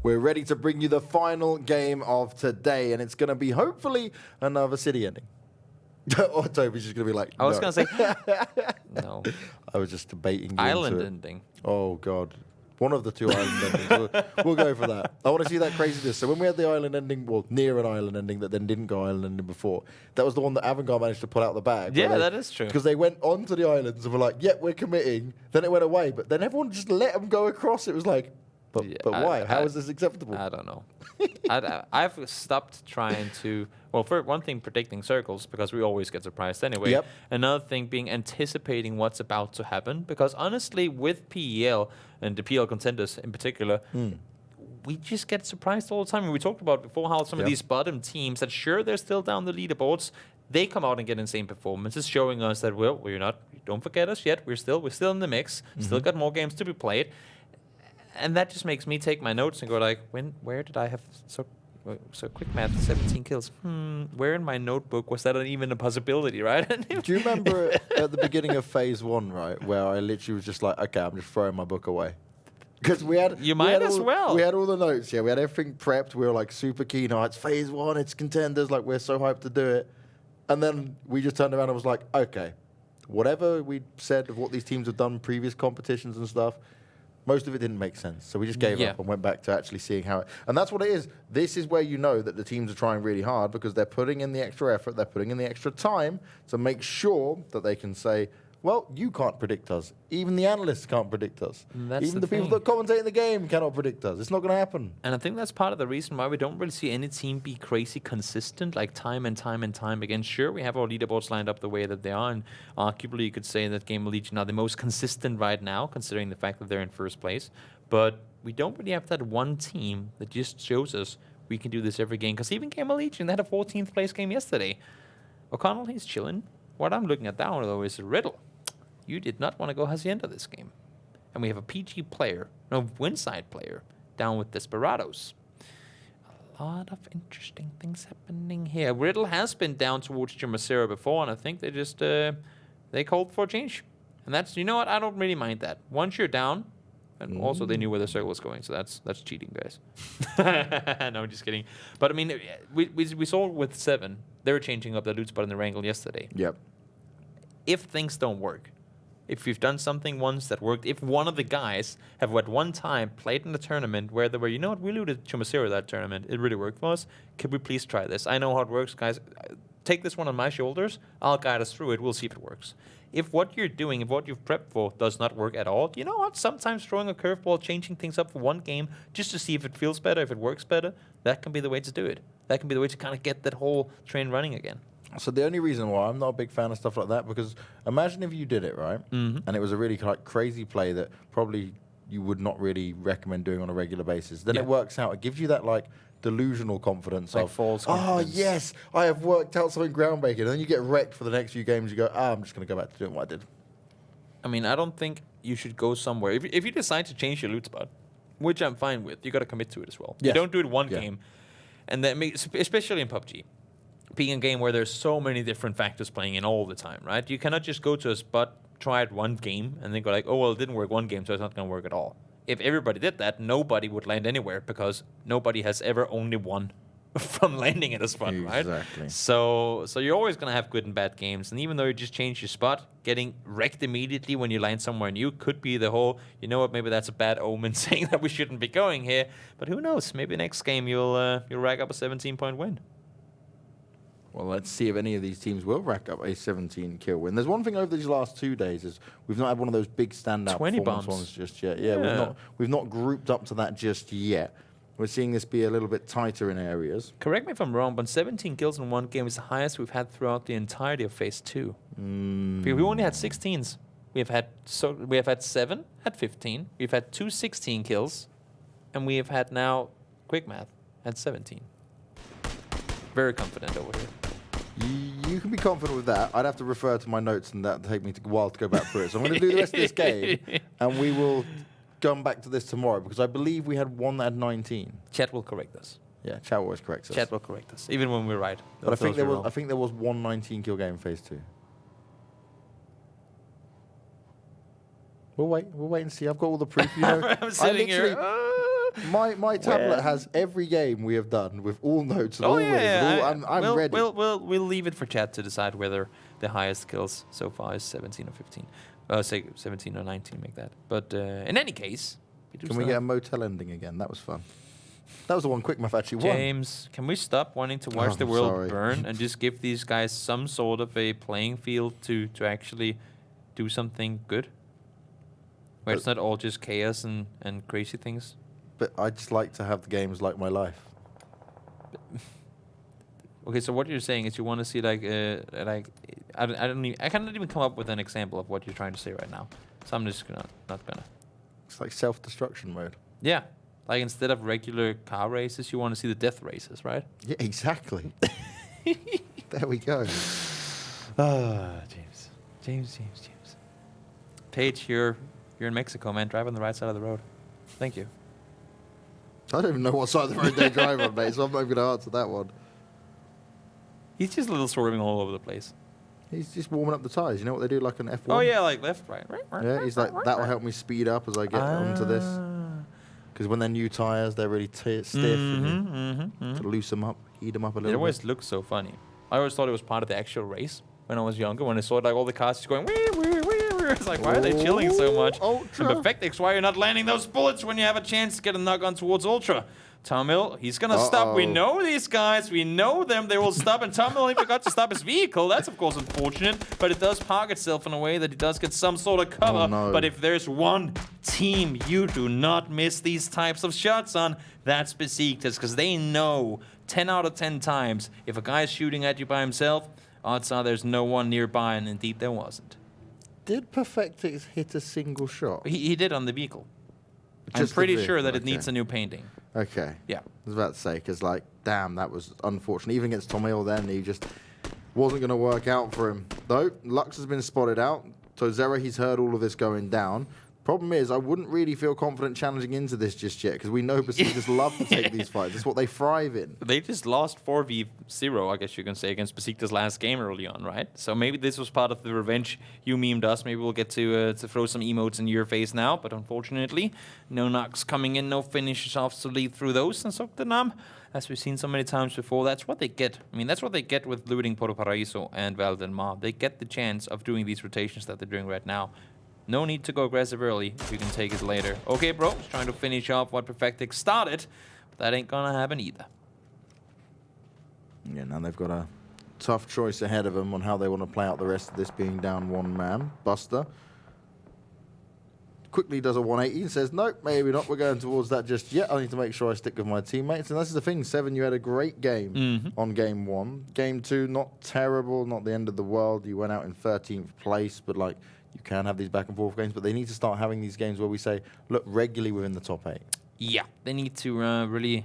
We're ready to bring you the final game of today, and it's going to be hopefully another city ending. Or Toby's just going to be like, I was going to say, no. I was just debating. Island ending. Oh, God. One of the two island endings. We'll go for that. I want to see that craziness. So when we had the island ending, well, near an island ending that then didn't go island ending before, that was the one that Avangar managed to pull out the bag. Yeah, that is true. Because they went onto the islands and were like, yep, we're committing. Then it went away. But then everyone just let them go across. It was like, but why? How is this acceptable? I don't know. I've stopped trying to, well, for one thing, predicting circles, because we always get surprised anyway. Yep. Another thing being anticipating what's about to happen, because honestly, with PEL and the PEL Contenders in particular, we just get surprised all the time. And we talked about before how some of these bottom teams that sure they're still down the leaderboards, they come out and get insane performances, showing us that we're not. Don't forget us yet. We're still in the mix. Still got more games to be played. And that just makes me take my notes and go like, where did I have so Quickmath 17 kills? Where in my notebook was that even a possibility, right? Do you remember at the beginning of phase 1, right, where I literally was just like, okay, I'm just throwing my book away? Because we had We had all the notes, we had everything prepped. We were like super keen. Oh, it's phase 1, it's contenders. Like we're so hyped to do it. And then we just turned around and was like, okay, whatever we said of what these teams have done in previous competitions and stuff. Most of it didn't make sense. So we just gave up and went back to actually seeing how it... And that's what it is. This is where you know that the teams are trying really hard because they're putting in the extra effort, they're putting in the extra time to make sure that they can say, well, you can't predict us. Even the analysts can't predict us. Even the people that commentate in the game cannot predict us. It's not going to happen. And I think that's part of the reason why we don't really see any team be crazy consistent, like time and time and time again. Sure, we have our leaderboards lined up the way that they are, and arguably you could say that Gamerlegion are the most consistent right now, considering the fact that they're in first place. But we don't really have that one team that just shows us we can do this every game. Because even Gamerlegion, they had a 14th place game yesterday. O'Connell, he's chilling. What I'm looking at down, though, is Riddle. You did not want to go Hacienda this game. And we have a PG player, no, Winside player, down with Desperados. A lot of interesting things happening here. Riddle has been down towards Jumasera before, and I think they just, they called for a change. And that's, you know what, I don't really mind that. Once you're down, and also they knew where the circle was going, so that's cheating, guys. No, I'm just kidding. But I mean, we saw with Se7en, they were changing up the loot spot in the Wrangle yesterday. Yep. If things don't work, if you've done something once that worked, if one of the guys have at one time played in a tournament where they were, you know what, we looted Chumasira that tournament, it really worked for us, could we please try this? I know how it works, guys. Take this one on my shoulders, I'll guide us through it, we'll see if it works. If what you're doing, if what you've prepped for does not work at all, you know what, sometimes throwing a curveball, changing things up for one game, just to see if it feels better, if it works better, that can be the way to do it. That can be the way to kind of get that whole train running again. So the only reason why I'm not a big fan of stuff like that, because imagine if you did it, right? And it was a really crazy play that probably you would not really recommend doing on a regular basis. Then it works out. It gives you that like delusional confidence like of false confidence. Oh yes, I have worked out something groundbreaking. And then you get wrecked for the next few games. You go, I'm just going to go back to doing what I did. I mean, I don't think you should go somewhere. If you decide to change your loot spot, which I'm fine with, you got to commit to it as well. Yes. You don't do it one game, and then especially in PUBG. Being a game where there's so many different factors playing in all the time, right? You cannot just go to a spot, try it one game, and then go like, oh, well, it didn't work one game, so it's not going to work at all. If everybody did that, nobody would land anywhere because nobody has ever only won from landing at a spot, right? Exactly. So you're always going to have good and bad games. And even though you just change your spot, getting wrecked immediately when you land somewhere new could be the whole, you know what, maybe that's a bad omen saying that we shouldn't be going here. But who knows? Maybe next game you'll rack up a 17-point win. Well, let's see if any of these teams will rack up a 17-kill win. There's one thing over these last 2 days is we've not had one of those big standout 20 performance bombs ones just yet. Yeah, we've not grouped up to that just yet. We're seeing this be a little bit tighter in areas. Correct me if I'm wrong, but 17 kills in one game is the highest we've had throughout the entirety of Phase 2. We only had 16s. We have had 7 at 15. We've had 2 16 kills, and we have had now Quickmath at 17. Very confident over here. You can be confident with that. I'd have to refer to my notes, and that would take me a while to go back through it. So I'm going to do the rest of this game, and we will come back to this tomorrow, because I believe we had one that had 19. Chat will correct us. Yeah, chat always corrects us. Chat will correct us, even when we're right. But I think there was one 19-kill game in Phase 2. We'll wait and see. I've got all the proof. You know, I'm sitting here. My tablet has every game we have done with all notes and all wins. I'm ready. We'll leave it for chat to decide whether the highest kills so far is 17 or 15. Say 17 or 19, make that. But in any case, can we get a motel ending again? That was fun. That was the one Quickmath actually won. James, can we stop wanting to watch the world burn and just give these guys some sort of a playing field to actually do something good? Where it's not all just chaos and crazy things. But I just like to have the games like my life. Okay, so what you're saying is you want to see I cannot even come up with an example of what you're trying to say right now. So I'm just not gonna. It's like self-destruction mode. Yeah, like instead of regular car races, you want to see the death races, right? Yeah, exactly. There we go. James. Paige, you're in Mexico, man. Drive on the right side of the road. Thank you. I don't even know what side of the road they drive on, mate, so I'm not even going to answer that one. He's just a little sworving all over the place. He's just warming up the tyres. You know what they do, like an F1? Oh, yeah, like left, right. Yeah, he's like, that will help me speed up as I get onto this. Because when they're new tyres, they're really stiff. To loosen them up, heat them up a little bit. It always looks so funny. I always thought it was part of the actual race when I was younger, when I saw like all the cars just going, wee, wee, wee. It's like, why are they chilling so much? Ultra. And Perfectix, why are you not landing those bullets when you have a chance to get a knock on towards Ultra? Tomil, he's going to stop. We know these guys. We know them. They will stop. And Tomil only forgot to stop his vehicle. That's, of course, unfortunate. But it does park itself in a way that he does get some sort of cover. But if there's one team you do not miss these types of shots on, that's Besiktas. Because they know 10 out of 10 times, if a guy is shooting at you by himself, odds are there's no one nearby. And indeed, there wasn't. Did Perfectix hit a single shot? He did on the vehicle. Just I'm pretty sure that it needs a new painting. Okay. Yeah. I was about to say, because, like, damn, that was unfortunate. Even against Tomil then, he just wasn't going to work out for him. Though, Lux has been spotted out. So Zera, he's heard all of this going down. Problem is, I wouldn't really feel confident challenging into this just yet, because we know Besiktas love to take these fights. It's what they thrive in. They just lost 4v0, I guess you can say, against Besiktas last game early on, right? So maybe this was part of the revenge you memed us. Maybe we'll get to throw some emotes in your face now, but unfortunately, no knocks coming in, no finishes off to lead through those. And Zoekt Een Naam, as we've seen so many times before, that's what they get. I mean, that's what they get with looting Porto Paraíso and Valdemar. They get the chance of doing these rotations that they're doing right now. No need to go aggressive early. You can take it later. Okay, bro. Just trying to finish off what Perfectix started. But that ain't gonna happen either. Yeah, now they've got a tough choice ahead of them on how they want to play out the rest of this being down one man. Buster quickly does a 180 and says, nope, maybe not. We're going towards that just yet. I need to make sure I stick with my teammates. And this is the thing. Se7en, you had a great game on game 1. Game 2, not terrible, not the end of the world. You went out in 13th place, but like, you can have these back and forth games, but they need to start having these games where we say, look, regularly within the top 8. Yeah, they need to really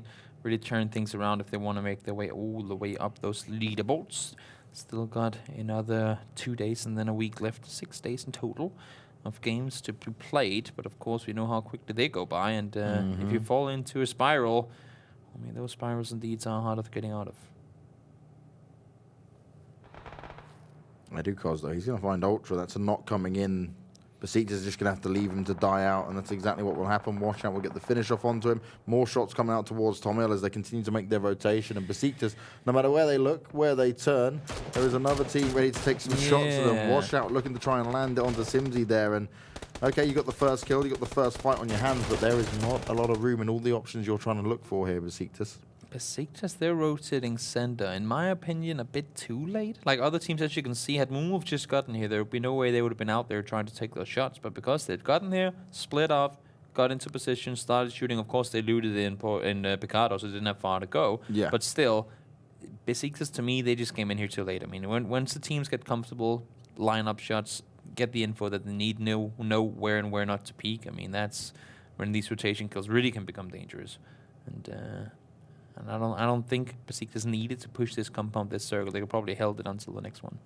turn things around if they want to make their way all the way up those leaderboards. Still got another 2 days and then a week left, 6 days in total of games to be played. But of course, we know how quickly they go by, and if you fall into a spiral, I mean, those spirals indeed are hard of getting out of. I do, cause though he's going to find Ultra. That's a knock coming in. Besiktas is just going to have to leave him to die out, and that's exactly what will happen. Washout will get the finish off onto him. More shots coming out towards Tomil as they continue to make their rotation. And Besiktas, no matter where they look, where they turn, there is another team ready to take some shots at them. Washout looking to try and land it onto Simsy there. And okay, you got the first kill, you got the first fight on your hands, but there is not a lot of room in all the options you're trying to look for here, Besiktas. Besiktas, they're rotating center, in my opinion, a bit too late. Like other teams, as you can see, had Moonwolf just gotten here, there would be no way they would have been out there trying to take those shots. But because they'd gotten here, split off, got into position, started shooting. Of course, they looted in Picado, so they didn't have far to go. Yeah. But still, Besiktas, to me, they just came in here too late. I mean, once the teams get comfortable, line up shots, get the info that they need, know where and where not to peek. I mean, that's when these rotation kills really can become dangerous. And I don't think Besiktas needed to push this compound, this circle. They could probably held it until the next one.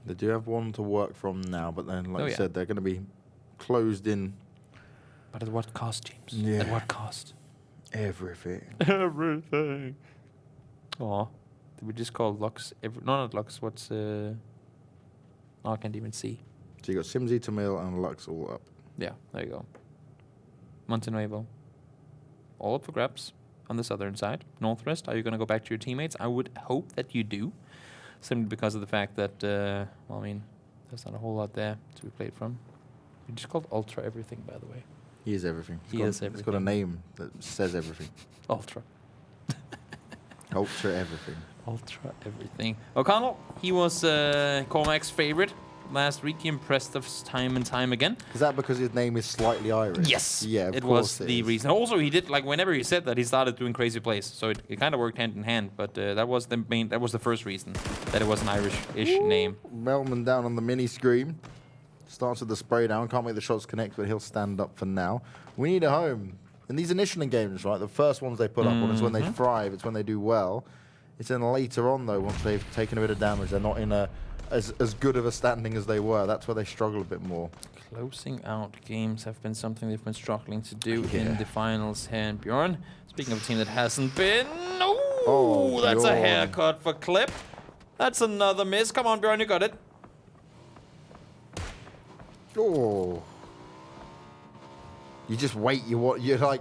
They do have one to work from now, but then, like you said, they're going to be closed in. But at what cost, James? Yeah. At what cost? Everything. Everything. Aw. Did we just call Lux? No, not Lux. What's... Oh, I can't even see. So you got Simsy, Tomil, and Lux all up. Yeah, there you go. Montenuevo. All up for grabs on the southern side. Northwest, are you going to go back to your teammates? I would hope that you do. Simply because of the fact that, well, I mean, there's not a whole lot there to be played from. He just called Ultra everything, by the way. He is everything. He is everything. He's got a name that says everything. Ultra. Ultra everything. Ultra everything. O'Connell, he was Cormac's favorite last week. He impressed us time and time again. Is that because his name is slightly Irish? Yes. Yeah, it was the reason. Also, he did, like, whenever he said that, he started doing crazy plays. So it kind of worked hand in hand. But that was the first reason that it was an Irish-ish name. Melman down on the mini screen. Starts with the spray down. Can't make the shots connect, but he'll stand up for now. We need a home. In these initial games, right, the first ones they put up on is when they thrive. It's when they do well. It's then later on, though, once they've taken a bit of damage, they're not in as good of a standing as they were. That's where they struggle a bit more. Closing out games have been something they've been struggling to do in the finals here. And Bjorn, speaking of a team that hasn't been... Oh, that's a haircut for Clip. That's another miss. Come on, Bjorn, you got it. Oh. You just wait. You're like,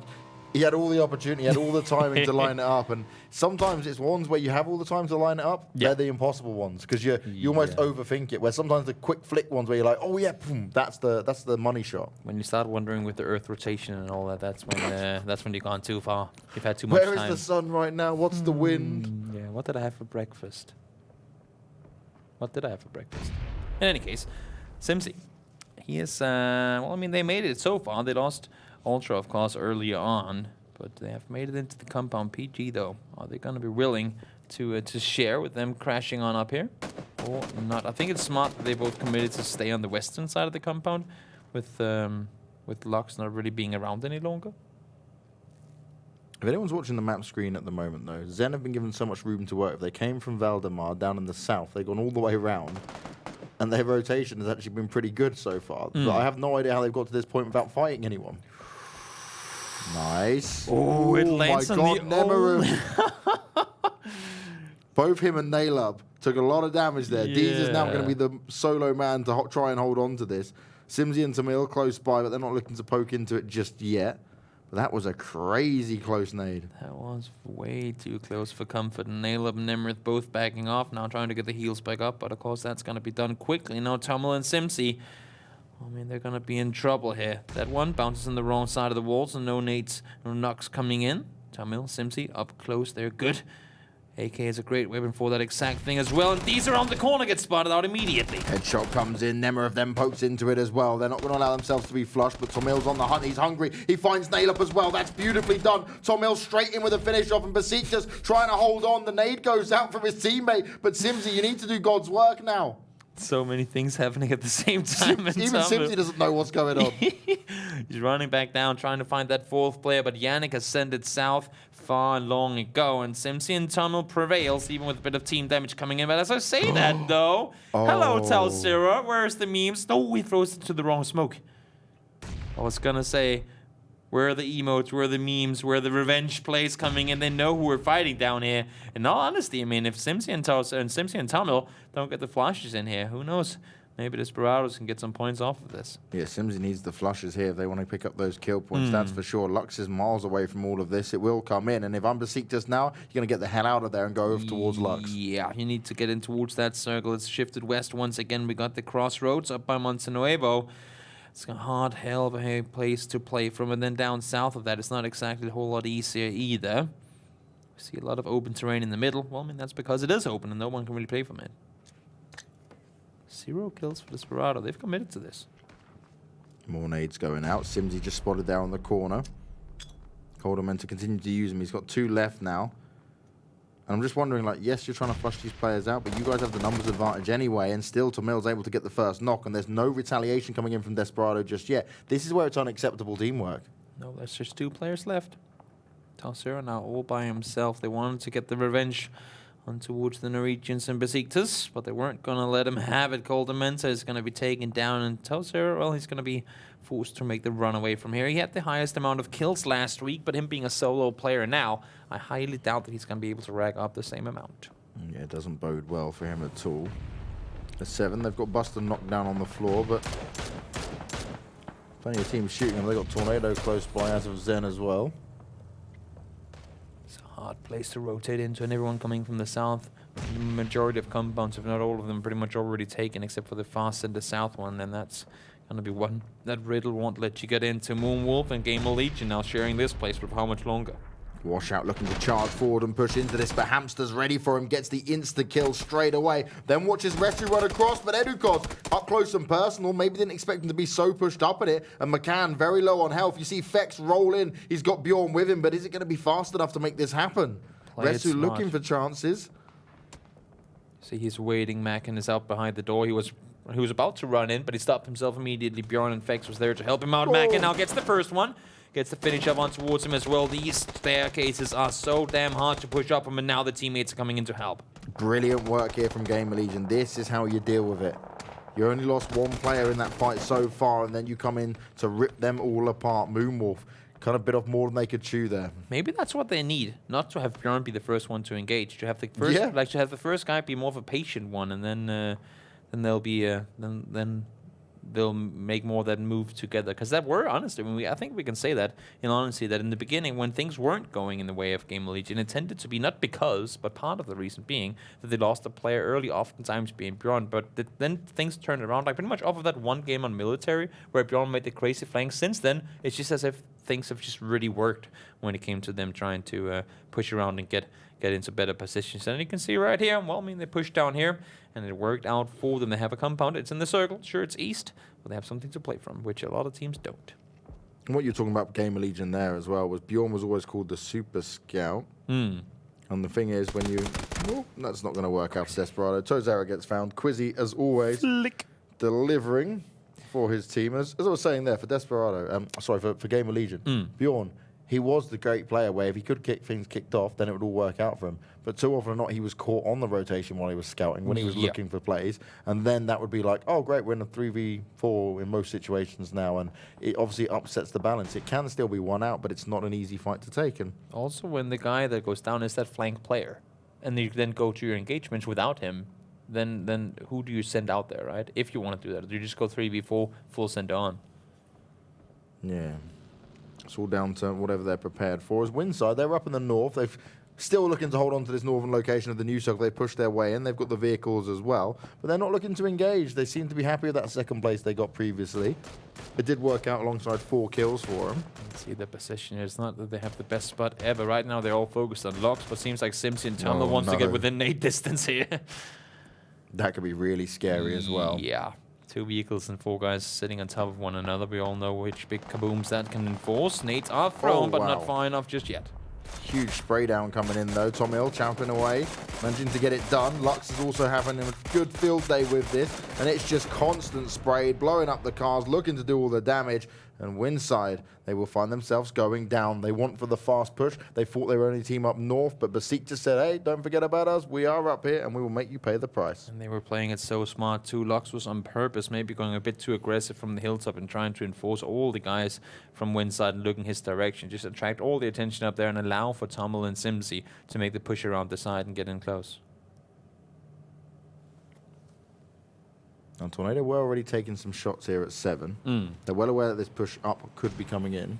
he had all the opportunity, he had all the timing to line it up, and sometimes it's ones where you have all the time to line it up. Yeah. They're the impossible ones because you almost overthink it. Where sometimes the quick flick ones where you're like, oh yeah, boom, that's the money shot. When you start wondering with the Earth rotation and all that, that's when you've gone too far. You've had too much time. Where is the sun right now? What's the wind? Yeah. What did I have for breakfast? In any case, Simsy. He is, well, I mean, they made it so far. They lost Ultra, of course, earlier on, but they have made it into the compound. PG, though, are they going to be willing to share with them crashing on up here or not? I think it's smart that they both committed to stay on the western side of the compound with Lux not really being around any longer. If anyone's watching the map screen at the moment, though, Zen have been given so much room to work. If they came from Valdemar down in the south, they've gone all the way around. And their rotation has actually been pretty good so far. But I have no idea how they've got to this point without fighting anyone. Nice. Oh, it lands on the Nemaru. Both him and Nailub took a lot of damage there. Yeah. Deez is now going to be the solo man to try and hold on to this. Simsy and Tamil close by, but they're not looking to poke into it just yet. But that was a crazy close nade. That was way too close for comfort. And Nailub and Nemrith both backing off, now trying to get the heals back up. But of course, that's going to be done quickly. Now, Tamil and Simsy, I mean, they're going to be in trouble here. That one bounces on the wrong side of the walls, and no nades, no knocks coming in. Tamil, Simsy, up close, they're good. AK is a great weapon for that exact thing as well. And these around the corner get spotted out immediately. Headshot comes in. Nemmer of them pokes into it as well. They're not going to allow themselves to be flushed, but Tomil's on the hunt. He's hungry. He finds Nail up as well. That's beautifully done. Tomil straight in with a finish off, and Besiktas trying to hold on. The nade goes out from his teammate, but Simsy, you need to do God's work now. So many things happening at the same time. Even Simsy doesn't know what's going on. He's running back down, trying to find that fourth player, but Yannick has sent it south far long ago, and Simsy and Tunnel prevails, even with a bit of team damage coming in. But as I say that, though, hello, Talsira, where's the memes? No, he throws it to the wrong smoke. I was gonna say, where are the emotes, where are the memes, where are the revenge plays coming in? They know who we're fighting down here. In all honesty, I mean, if Simsy and Tunnel don't get the flashes in here, who knows? Maybe Desperados can get some points off of this. Yeah, Simsy needs the flushes here if they want to pick up those kill points, that's for sure. Lux is miles away from all of this. It will come in, and if I'm Besiktas now, you're going to get the hell out of there and go over towards Lux. Yeah, you need to get in towards that circle. It's shifted west once again. We got the crossroads up by Montenuevo. It's a hard hell of a place to play from, and then down south of that, it's not exactly a whole lot easier either. We see a lot of open terrain in the middle. Well, I mean, that's because it is open and no one can really play from it. 0 kills for Desperado. They've committed to this. More nades going out. Simsy just spotted there on the corner. Calder meant to continue to use him. He's got 2 left now. And I'm just wondering, like, yes, you're trying to flush these players out, but you guys have the numbers advantage anyway, and still Tamil's able to get the first knock, and there's no retaliation coming in from Desperado just yet. This is where it's unacceptable teamwork. No, there's just 2 players left. Talsira now all by himself. They wanted to get the revenge on towards the Norwegians and Besiktas, but they weren't going to let him have it. Coldamenta is going to be taken down, and Talsira, well, he's going to be forced to make the run away from here. He had the highest amount of kills last week, but him being a solo player now, I highly doubt that he's going to be able to rack up the same amount. Yeah, it doesn't bode well for him at all. The 7, they've got Buster knocked down on the floor, but Plenty of teams shooting them. They got Tornado close by as of Zen as well. It's a hard place to rotate into, and everyone coming from the south. The majority of compounds, if not all of them, pretty much already taken, except for the fast and the south one, and that's gonna be one that Riddle won't let you get into. Moonwolf and Gamerlegion now sharing this place for how much longer? Washout looking to charge forward and push into this, but Hamster's ready for him, gets the insta-kill straight away, then watches Rescue run across, but Edukos up close and personal, maybe didn't expect him to be so pushed up at it, and McCann very low on health. You see Fex roll in, he's got Bjorn with him, but is it going to be fast enough to make this happen? Rescue looking for chances. See, he's waiting, Mackin is out behind the door, he was about to run in, but he stopped himself immediately. Bjorn and Fex was there to help him out. Mackin now gets the first one. Gets the finish up on towards him as well. These staircases are so damn hard to push up him, and now the teammates are coming in to help. Brilliant work here from Gamerlegion. This is how you deal with it. You only lost one player in that fight so far, and then you come in to rip them all apart. Moonwolf kind of bit off more than they could chew there. Maybe that's what they need, not to have Bjorn be the first one to engage. To have the first, like to have the first guy be more of a patient one, and then they'll be then they'll make more of that move together. Because that were, honestly, I think we can say that in honesty, that in the beginning, when things weren't going in the way of Gamerlegion, it tended to be not because, but part of the reason being that they lost a player early, oftentimes being Bjorn. But then things turned around, like pretty much off of that one game on military, where Bjorn made the crazy flank. Since then, it's just as if things have just really worked when it came to them trying to push around and get into better positions. And you can see right here, well, I mean, they pushed down here, and it worked out for them. They have a compound. It's in the circle. Sure, it's east, but they have something to play from, which a lot of teams don't. And what you're talking about Gamerlegion there as well was Bjorn was always called the Super Scout. And the thing is, when you... Oh, that's not going to work out for Desperado. Tozera gets found. Quizzy, as always, delivering for his team. As I was saying there, for Desperado, for Gamerlegion, Bjorn, he was the great player where if he could get things kicked off, then it would all work out for him. But too often or not, he was caught on the rotation while he was scouting, when he was looking for plays. And then that would be like, oh, great, we're in a 3v4 in most situations now. And it obviously upsets the balance. It can still be one out, but it's not an easy fight to take. And also, when the guy that goes down is that flank player, and you then go to your engagements without him, then who do you send out there, right? If you want to do that. Do you just go 3v4, full send on? Yeah. It's all down to whatever they're prepared for. As Winside, they're up in the north. They've still looking to hold on to this northern location of the new circle. They push their way in. They've got the vehicles as well, but they're not looking to engage. They seem to be happy with that second place they got previously. It did work out alongside 4 kills for them. See the position here. It's not that they have the best spot ever. Right now, they're all focused on locks, but seems like Simsi and Tumble wants to get within nade distance here. That could be really scary as well. Yeah. 2 vehicles and 4 guys sitting on top of one another. We all know which big kabooms that can enforce. Nades are thrown, but not far enough just yet. Huge spray down coming in though. Tom Hill champing away, managing to get it done. Lux is also having a good field day with this, and it's just constant spray, blowing up the cars, looking to do all the damage. And Winside, they will find themselves going down. They want for the fast push. They thought they were only team up north, but Besiktas said, hey, don't forget about us. We are up here, and we will make you pay the price. And they were playing it so smart, too. Lux was on purpose, maybe going a bit too aggressive from the hilltop and trying to enforce all the guys from Winside and looking his direction. Just attract all the attention up there and allow for Tummel and Simsi to make the push around the side and get in close. And Tornado were already taking some shots here at 7. They're well aware that this push up could be coming in.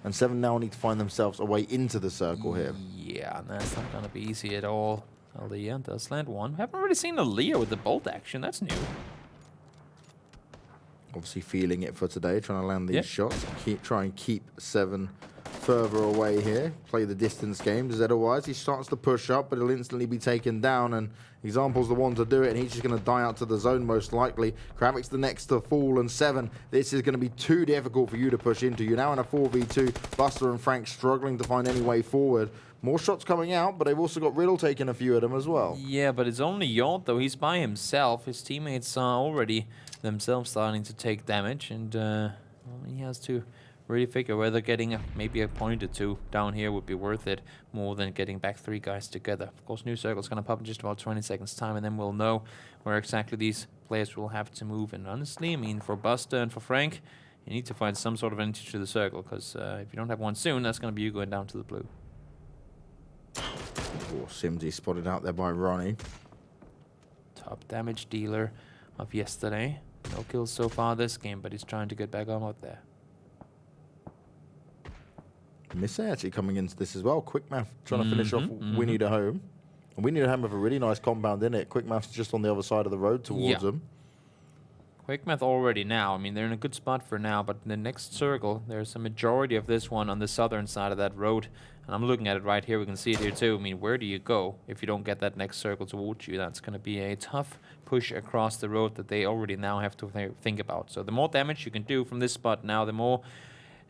And 7 now need to find themselves a way into the circle here. Yeah, that's not going to be easy at all. Aaliyah does land one. Haven't really seen Aaliyah with the bolt action. That's new. Obviously feeling it for today, trying to land these shots. Try and keep 7 further away here. Play the distance game. Otherwise, he starts to push up, but he'll instantly be taken down. And Example's the one to do it, and he's just going to die out to the zone most likely. Kravik's the next to fall, and 7. This is going to be too difficult for you to push into. You're now in a 4v2. Buster and Frank struggling to find any way forward. More shots coming out, but they've also got Riddle taking a few of them as well. Yeah, but it's only Yort, though. He's by himself. His teammates are already themselves starting to take damage, and well, he has to really figure whether getting maybe a point or 2 down here would be worth it more than getting back 3 guys together. Of course, new circle's going to pop in just about 20 seconds time, and then we'll know where exactly these players will have to move. And honestly, I mean, for Buster and for Frank, you need to find some sort of entry to the circle, because if you don't have one soon, that's going to be you going down to the blue. Oh, Simsy spotted out there by Ronnie. Top damage dealer of yesterday. No kills so far this game, but he's trying to get back on out there. Missy actually coming into this as well. Quickmath trying to finish off We Need a Home. And We Need a Home have a really nice compound in it. Quickmath's just on the other side of the road towards them. Quickmath already now. I mean, they're in a good spot for now, but in the next circle, there's a majority of this one on the southern side of that road. And I'm looking at it right here. We can see it here too. I mean, where do you go if you don't get that next circle towards you? That's going to be a tough push across the road that they already now have to think about. So the more damage you can do from this spot now, the more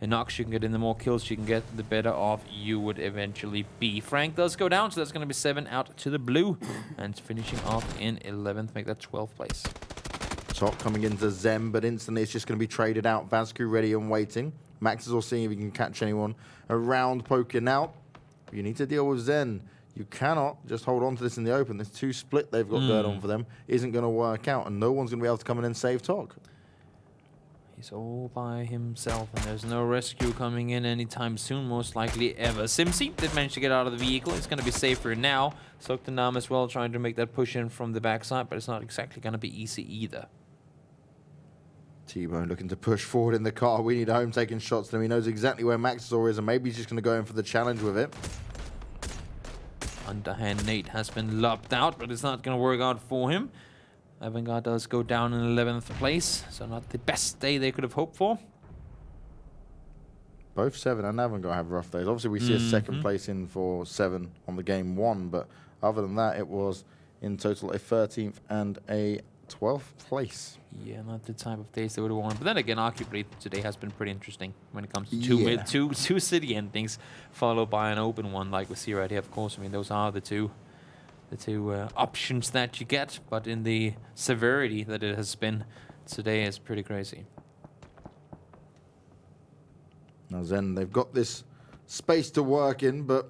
knocks you can get in, the more kills you can get, the better off you would eventually be. Frank does go down, so that's going to be 7 out to the blue. And finishing off in 11th, make that 12th place. Top coming into Zen, but instantly it's just going to be traded out. Vascu ready and waiting. Max is all seeing if he can catch anyone around poking out. You need to deal with Zen. You cannot just hold on to this in the open. This 2 split they've got going on for them isn't going to work out, and no one's going to be able to come in and save Tog. He's all by himself, and there's no rescue coming in anytime soon, most likely ever. Simsi did manage to get out of the vehicle. It's going to be safer now. Zoekt Een Naam as well, trying to make that push in from the backside, but it's not exactly going to be easy either. T-Bone looking to push forward in the car. We Need a Home taking shots at him. He knows exactly where Maxor is, and maybe he's just going to go in for the challenge with it. Underhand Nate has been lobbed out, but it's not going to work out for him. Avangar does go down in 11th place, so not the best day they could have hoped for. Both Se7en and Avangar have rough days. Obviously, we see a 2nd place in for 7 on the game 1, but other than that, it was in total a 13th and a 12th place. Yeah, not the type of days they would have wanted. But then again, arguably, today has been pretty interesting when it comes to two city endings, followed by an open one like we see right here. Of course, I mean, those are the two options that you get, but in the severity that it has been today is pretty crazy. Now Zen, they've got this space to work in, but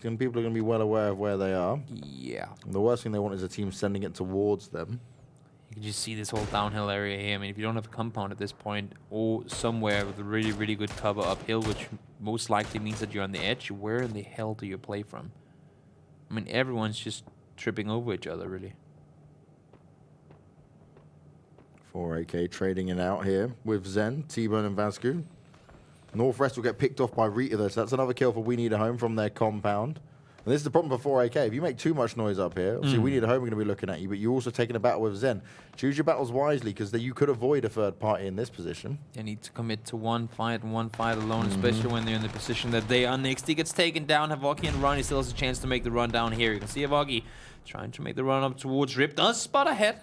people are going to be well aware of where they are. Yeah. And the worst thing they want is a team sending it towards them. You can just see this whole downhill area here. I mean, if you don't have a compound at this point, or somewhere with a really, really good cover uphill, which most likely means that you're on the edge, where in the hell do you play from? I mean, everyone's just tripping over each other, really. 4AK trading it out here with Zen, T-Bone and Vascu. Northwest will get picked off by Rita, though, so that's another kill for We Need a Home from their compound. And this is the problem for 4AK. If you make too much noise up here, obviously We Need a Home are going to be looking at you, but you're also taking a battle with Zen. Choose your battles wisely, because you could avoid a third party in this position. They need to commit to one fight and one fight alone, especially when they're in the position that they are next. He gets taken down. Havoki and Ronnie still has a chance to make the run down here. You can see Havoki trying to make the run up towards Rip. Does spot ahead.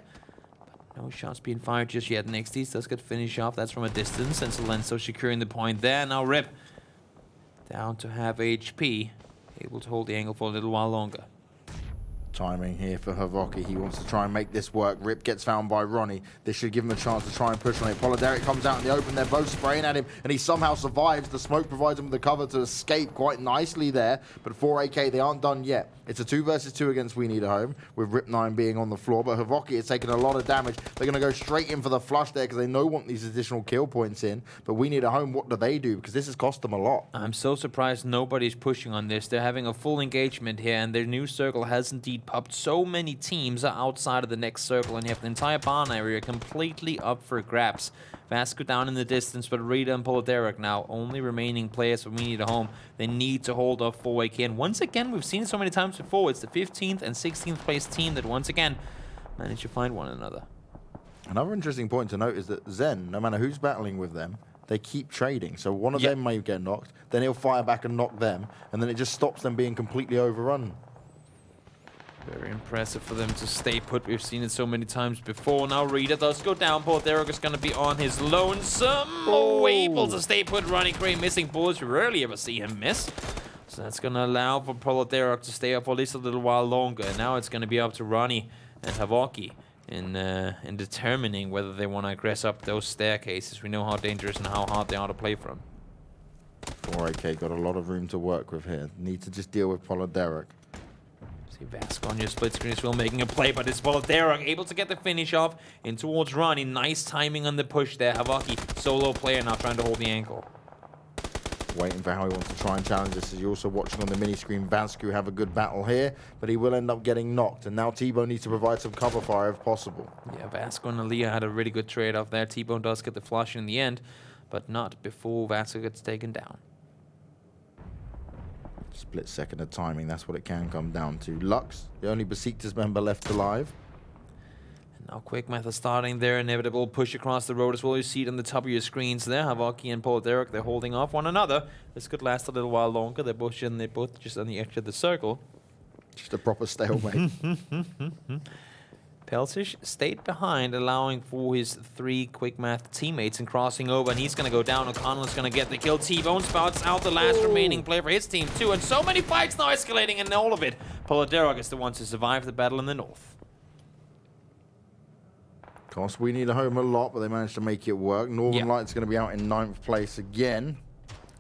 But no shots being fired just yet. Nexties does get finished off. That's from a distance. And Solenso securing the point there. Now Rip down to half HP. Able to hold the angle for a little while longer. Timing here for Havoki. He wants to try and make this work. Rip gets found by Ronnie. This should give him a chance to try and push on it. Polideric comes out in the open. They're both spraying at him, and he somehow survives. The smoke provides him with the cover to escape quite nicely there. But 4AK, they aren't done yet. It's a 2 versus 2 against We Need a Home, with Rip9 being on the floor. But Havoki has taken a lot of damage. They're going to go straight in for the flush there because they want these additional kill points in. But We Need a Home, what do they do? Because this has cost them a lot. I'm so surprised nobody's pushing on this. They're having a full engagement here, and their new circle has indeed popped. So many teams are outside of the next circle, and you have the entire barn area completely up for grabs. Vasco down in the distance, but Rita and Polideric now only remaining players for We Need a Home. They need to hold off 4AK. And once again, we've seen it so many times before. It's the 15th and 16th place team that once again manage to find one another. Another interesting point to note is that Zen, no matter who's battling with them, they keep trading. So one of them may get knocked, then he'll fire back and knock them, and then it just stops them being completely overrun. Very impressive for them to stay put. We've seen it so many times before. Now Rita does go down. Polideric is going to be on his lonesome. Able to stay put. Ronnie Gray missing bullets. You rarely ever see him miss. So that's going to allow for Polideric to stay up for at least a little while longer. And now it's going to be up to Ronnie and Havoki in determining whether they want to aggress up those staircases. We know how dangerous and how hard they are to play from. 4AK got a lot of room to work with here. Need to just deal with Polideric. Vasco on your split screen as well, making a play, but it's Polideric able to get the finish off in towards Ronnie. Nice timing on the push there. Havoki, solo player now trying to hold the ankle. Waiting for how he wants to try and challenge this. As you're also watching on the mini screen, Vasco have a good battle here, but he will end up getting knocked. And now T-Bone needs to provide some cover fire if possible. Yeah, Vasco and Aaliyah had a really good trade-off there. T-Bone does get the flush in the end, but not before Vasco gets taken down. Split second of timing, that's what it can come down to. Lux, the only Besiktas member left alive. Now Quickmath is starting their inevitable push across the road as well. You see it on the top of your screens there. Avangar and PEL, they're holding off one another. This could last a little while longer. They're both just on the edge of the circle. Just a proper stalemate. Pelsish stayed behind, allowing for his 3 Quickmath teammates and crossing over, and he's going to go down. O'Connell is going to get the kill. T-Bone spouts out the last remaining player for his team too, and so many fights now escalating, and all of it. PEL is the one to survive the battle in the north. Of course, we need a home a lot, but they managed to make it work. Northern Light's going to be out in 9th place again.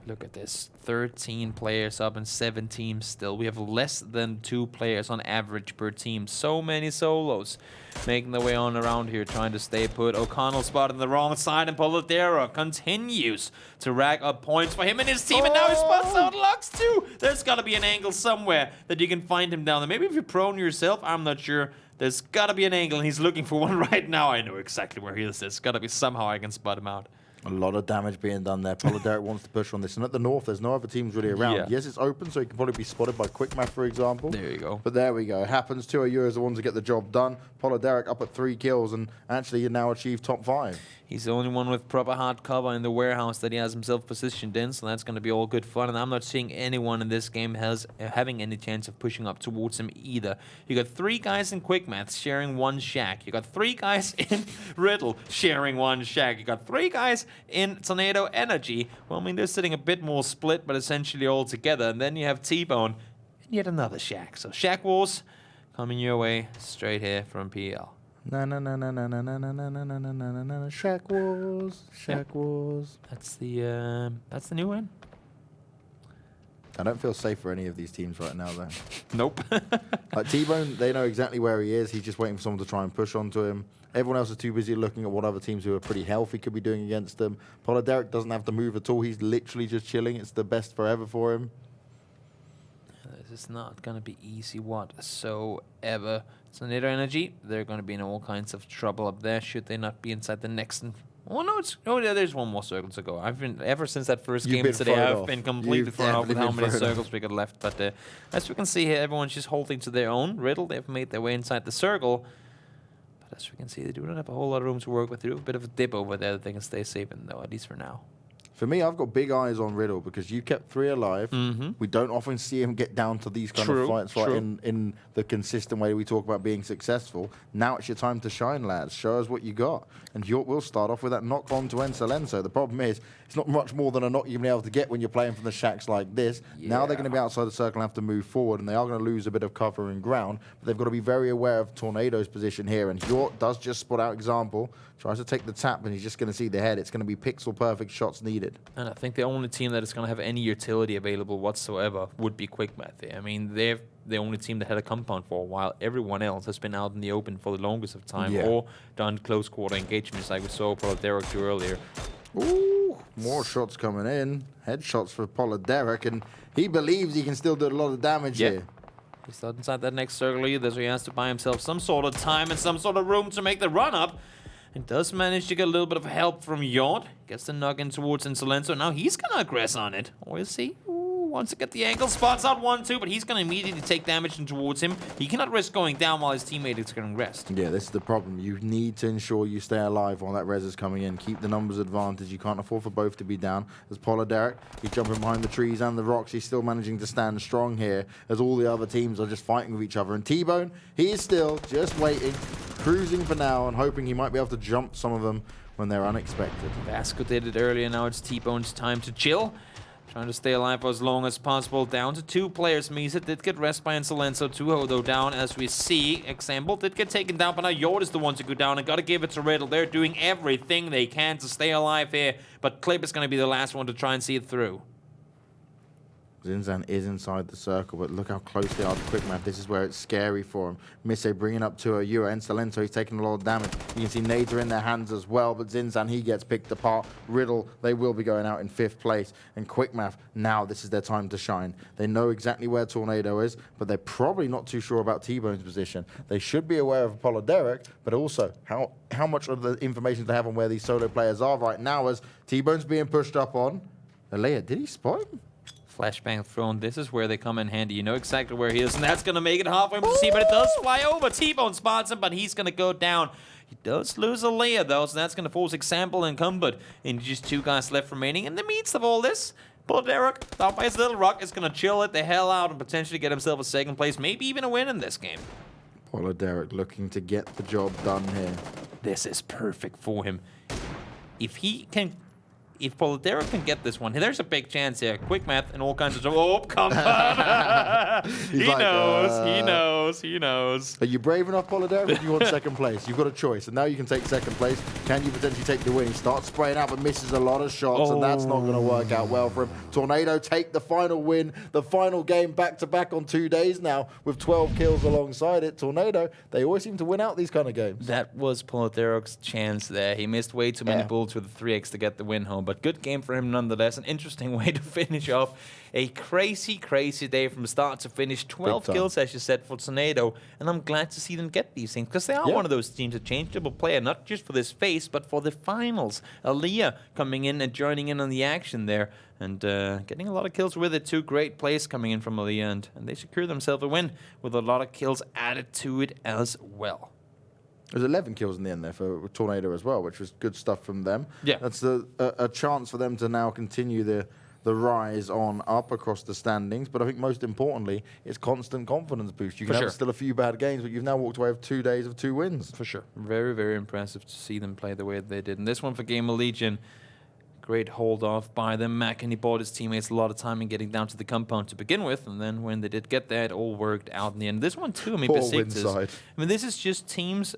Look at this, 13 players up and 7 teams still. We have less than 2 players on average per team. So many solos making their way on around here, trying to stay put. O'Connell spotted on the wrong side, and PEL continues to rack up points for him and his team, and now he spots out Lux too. There's got to be an angle somewhere that you can find him down there. Maybe if you're prone yourself, I'm not sure. There's got to be an angle, and he's looking for one right now. I know exactly where he is. There's got to be somehow I can spot him out. A lot of damage being done there. PEL wants to push on this. And at the north, there's no other teams really around. Yeah. Yes, it's open, so he can probably be spotted by Quickmath, for example. There you go. But there we go. It happens. 2 of you is the ones to get the job done. PEL up at 3 kills, and actually, you now achieve top 5. He's the only one with proper hard cover in the warehouse that he has himself positioned in, so that's going to be all good fun. And I'm not seeing anyone in this game having any chance of pushing up towards him either. You got 3 guys in Quickmath sharing 1 shack. You got 3 guys in Riddle sharing 1 shack. You got 3 guys in Tornado Energy. Well, I mean, they're sitting a bit more split, but essentially all together. And then you have T-Bone and yet another shack. So Shack Wars coming your way straight here from PEL. Na na na na na na na na na na na na na na. Shack Wars, Shack Wars. That's the new one. I don't feel safe for any of these teams right now, though. Nope. Like T-Bone, they know exactly where he is. He's just waiting for someone to try and push onto him. Everyone else is too busy looking at what other teams who are pretty healthy could be doing against them. PEL doesn't have to move at all. He's literally just chilling. It's the best forever for him. This is not going to be easy whatsoever. Tornado Energy, they're going to be in all kinds of trouble up there. Should they not be inside the next... Oh, no, yeah, there's one more circle to go. Ever since that first game today, I've been completely thrown off with how many circles we got left. But as we can see here, everyone's just holding to their own. Riddle, they've made their way inside the circle. But as we can see, they do not have a whole lot of room to work with. They do have a bit of a dip over there that they can stay safe in, though, at least for now. For me, I've got big eyes on Riddle because you kept 3 alive. We don't often see him get down to these kind of fights in the consistent way we talk about being successful. Now it's your time to shine, lads. Show us what you got. And York will start off with that knock on to Encelenso. The problem is, it's not much more than a knock you've been able to get when you're playing from the shacks like this. Yeah. Now they're going to be outside the circle and have to move forward, and they are going to lose a bit of cover and ground. But they've got to be very aware of Tornado's position here. And York does just spot out example. Tries to take the tap, and he's just going to see the head. It's going to be pixel-perfect shots needed. And I think the only team that is going to have any utility available whatsoever would be Quickmath. I mean, they're the only team that had a compound for a while. Everyone else has been out in the open for the longest of time or done close quarter engagements like we saw PEL do earlier. Ooh, more shots coming in. Headshots for PEL, and he believes he can still do a lot of damage here. He's not inside that next circle either, so he has to buy himself some sort of time and some sort of room to make the run-up. And does manage to get a little bit of help from Yord. Gets the knock in towards Insolenzo. Now he's going to aggress on it. Or is he? Ooh, wants to get the angle. Spots out 1-2, but he's going to immediately take damage in towards him. He cannot risk going down while his teammate is going to rest. Yeah, this is the problem. You need to ensure you stay alive while that res is coming in. Keep the numbers advantage. You can't afford for both to be down. As PEL, he's jumping behind the trees and the rocks. He's still managing to stand strong here as all the other teams are just fighting with each other. And T-Bone, he is still just waiting, cruising for now and hoping he might be able to jump some of them when they're unexpected. Vasco did it earlier, now it's T-Bone's time to chill. Trying to stay alive for as long as possible. Down to 2 players. Misa did get rest by Insolenzo. 2 though down as we see. Example did get taken down, but now Yord is the one to go down and gotta give it to Riddle. They're doing everything they can to stay alive here, but Clip is gonna be the last one to try and see it through. Zinzan is inside the circle, but look how close they are to Quickmath. This is where it's scary for him. Mise bringing up to a Euro. Encelenso, he's taking a lot of damage. You can see nades are in their hands as well, but Zinzan, he gets picked apart. Riddle, they will be going out in 5th place. And Quickmath, now this is their time to shine. They know exactly where Tornado is, but they're probably not too sure about T-Bone's position. They should be aware of Apollo Derek, but also how much of the information they have on where these solo players are right now as T-Bone's being pushed up on. Alea, did he spot him? Flashbang thrown. This is where they come in handy. You know exactly where he is, and that's going to make it halfway to see, but it does fly over. T-Bone spots him, but he's going to go down. He does lose a layer, though, so that's going to force Example and Cumbert into just 2 guys left remaining. In the midst of all this, Polyderic, top by his little rock, is going to chill it the hell out and potentially get himself a 2nd place, maybe even a win in this game. Polyderic looking to get the job done here. This is perfect for him. If Polyderic can get this one, there's a big chance here. Quickmath and all kinds of stuff. Oh, come on. He knows. Are you brave enough, Polyderic, or do you want 2nd place? You've got a choice, and now you can take 2nd place. Can you potentially take the win? He starts spraying out, but misses a lot of shots, and that's not going to work out well for him. Tornado take the final win, the final game back-to-back on 2 days now, with 12 kills alongside it. Tornado, they always seem to win out these kind of games. That was Polyderic's chance there. He missed way too many bullets with the 3x to get the win home, but good game for him nonetheless. An interesting way to finish off a crazy, crazy day from start to finish. 12 kills, as you said, for Tornado, and I'm glad to see them get these things, because they are one of those teams, a changeable player, not just for this phase, but for the finals. Aaliyah coming in and joining in on the action there, and getting a lot of kills with it too. Great plays coming in from Aaliyah, and they secure themselves a win with a lot of kills added to it as well. There's 11 kills in the end there for Tornado as well, which was good stuff from them. Yeah. That's a chance for them to now continue the rise on up across the standings. But I think most importantly, it's constant confidence boost. You can have still a few bad games, but you've now walked away with 2 days of 2 wins. For sure. Very, very impressive to see them play the way they did. And this one for Gamerlegion, great hold off by them. Mac, and he bought his teammates a lot of time in getting down to the compound to begin with, and then when they did get there, it all worked out in the end. This one too, I mean, Besiktas. I mean, this is just teams.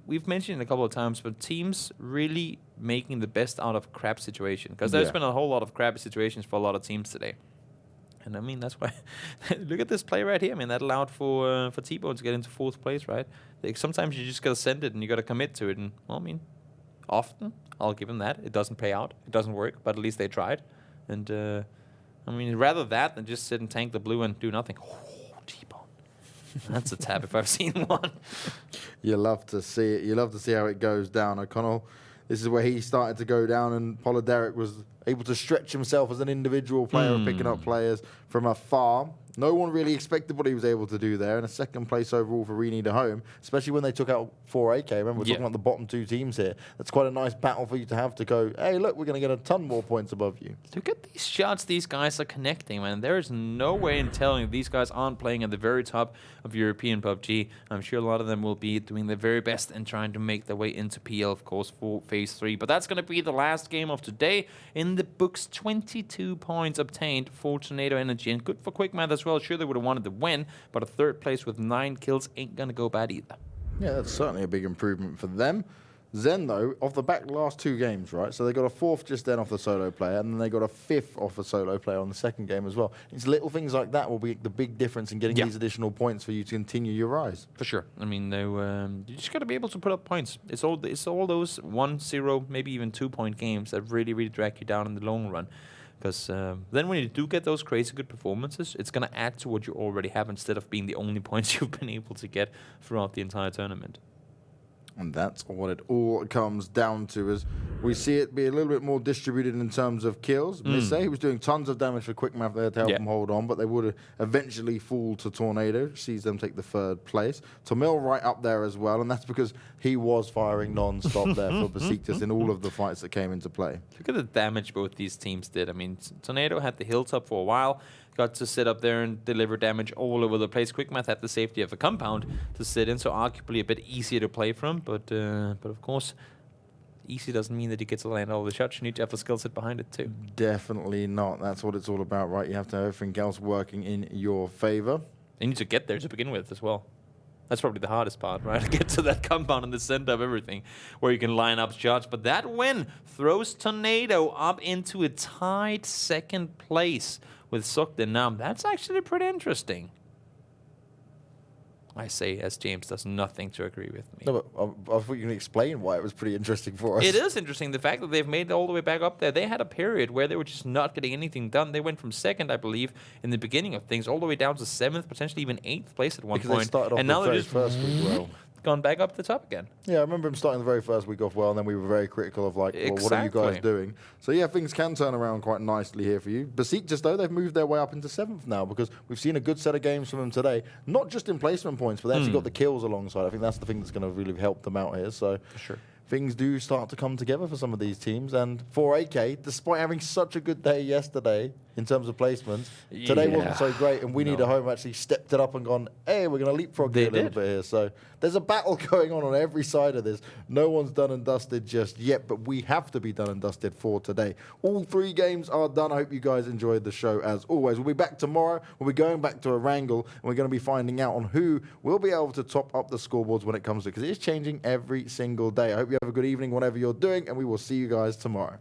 We've mentioned it a couple of times, but teams really making the best out of crap situation, because there's been a whole lot of crappy situations for a lot of teams today. And I mean, that's why. Look at this play right here. I mean, that allowed for T-Bone to get into 4th place, right? Like, sometimes you just gotta send it and you gotta commit to it. And well, I mean, often I'll give them that. It doesn't pay out. It doesn't work, but at least they tried. And I mean, rather that than just sit and tank the blue and do nothing. Oh, T-Bone. That's a tab if I've seen one. You love to see it. You love to see how it goes down. O'Connell, this is where he started to go down, and Polyderic was able to stretch himself as an individual player, picking up players from afar. No one really expected what he was able to do there, and a 2nd place overall for Renee home, especially when they took out 4AK. Remember, we're talking about the bottom 2 teams here. That's quite a nice battle for you to have to go, hey, look, we're going to get a ton more points above you. Look at these shots these guys are connecting, man. There is no way in telling these guys aren't playing at the very top of European PUBG. I'm sure a lot of them will be doing their very best and trying to make their way into PL, of course, for Phase 3. But that's going to be the last game of today. In the books, 22 points obtained for Tornado Energy, and good for Quickmath as well. Sure, they would have wanted to win, but a 3rd place with 9 kills ain't going to go bad either. Yeah, that's certainly a big improvement for them. Zen, though, off the back last 2 games, right? So they got a 4th just then off the solo player, and then they got a 5th off a solo player on the 2nd game as well. It's little things like that will be the big difference in getting these additional points for you to continue your rise. For sure. I mean, you just got to be able to put up points. It's all those 1-0, maybe even 2-point games that really, really drag you down in the long run. Because then when you do get those crazy good performances, it's going to add to what you already have instead of being the only points you've been able to get throughout the entire tournament. And that's what it all comes down to, as we see it be a little bit more distributed in terms of kills. Misse, he was doing tons of damage for Quickmath there to help him hold on, but they would eventually fall to Tornado, sees them take the 3rd place. Tomil right up there as well, and that's because he was firing non-stop there for Besiktas in all of the fights that came into play. Look at the damage both these teams did. I mean, Tornado had the hilltop for a while, got to sit up there and deliver damage all over the place. Quickmath had the safety of a compound to sit in, so arguably a bit easier to play from. But of course, easy doesn't mean that you get to land all the shots. You need to have the skill set behind it too. Definitely not. That's what it's all about, right? You have to have everything else working in your favor. You need to get there to begin with as well. That's probably the hardest part, right? Get to that compound in the center of everything where you can line up shots. But that win throws Tornado up into a tied 2nd place with Zoekt Een Naam. That's actually pretty interesting. I say as James does nothing to agree with me. No, but I thought you can explain why it was pretty interesting for us. It is interesting. The fact that they've made it all the way back up there. They had a period where they were just not getting anything done. They went from 2nd, I believe, in the beginning of things, all the way down to 7th, potentially even 8th place at one point. They started off and now they're just first week well. gone back up the top again. Yeah, I remember him starting the very first week off well, and then we were very critical of like, well, what are you guys doing? So yeah, things can turn around quite nicely here for you. Besiktas, though, they've moved their way up into 7th now because we've seen a good set of games from them today. Not just in placement points, but they actually got the kills alongside. I think that's the thing that's going to really help them out here. So Sure. things do start to come together for some of these teams. And for AK, despite having such a good day yesterday in terms of placements, today wasn't so great. And we need a home actually stepped it up and gone, hey, we're going to leapfrog you a little bit here. So there's a battle going on every side of this. No one's done and dusted just yet, but we have to be done and dusted for today. All 3 games are done. I hope you guys enjoyed the show as always. We'll be back tomorrow. We'll be going back to a wrangle, and we're going to be finding out on who will be able to top up the scoreboards when it comes to it, because it is changing every single day. I hope you have a good evening, whatever you're doing, and we will see you guys tomorrow.